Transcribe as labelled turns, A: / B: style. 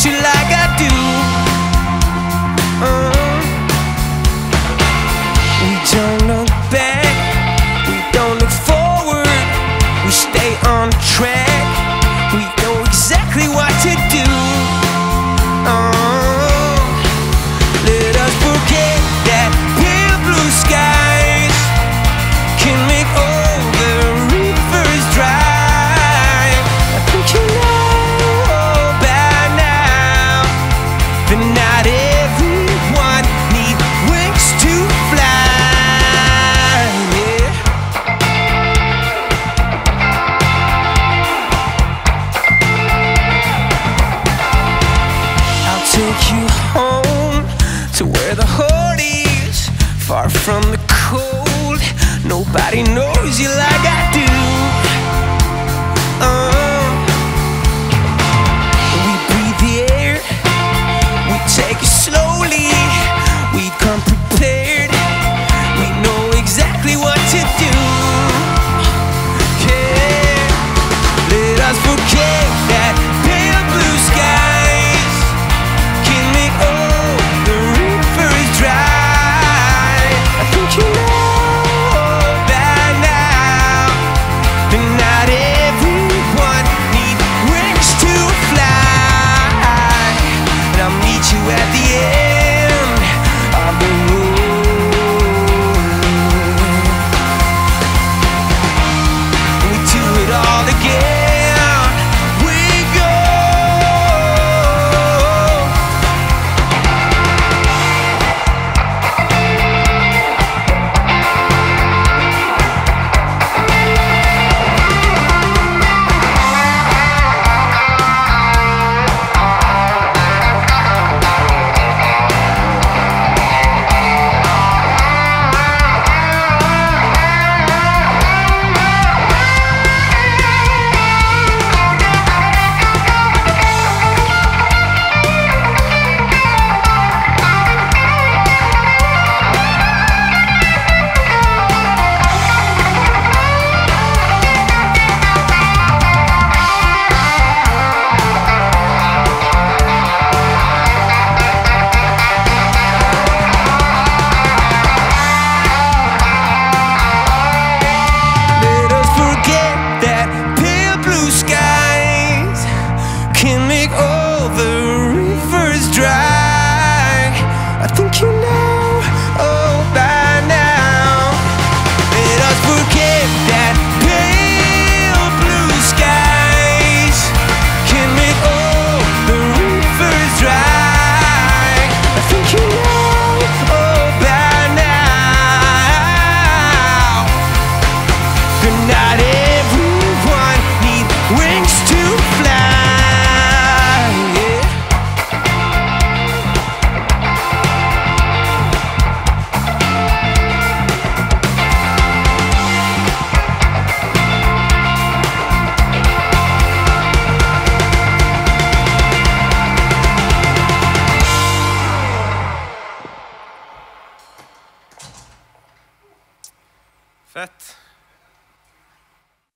A: want you like I do. We don't look back, we don't look forward. We stay on track, we know exactly what to do. Let us forget that pale blue skies can make all the rivers dry. I think you know by now that not everyone needs wings to fly. Yeah. I'll take you home to where the heart is, far from the cold. Nobody knows you like I do. We breathe the air, we take it slowly. We come prepared, we know exactly what to do. Yeah. Let us forget that pale blue skies can make all the rivers dry. I think you know by now that not everyone needs wings to fly. And I'll meet you at the end of the road. We do it all again. We go. Let us forget that pale blue skies can make all the rivers dry. I think you know, by now. Let us forget that pale blue skies can make all the rivers dry. I think you know, by now, that not everyone needs wings to fly. Yeah.
B: Fett.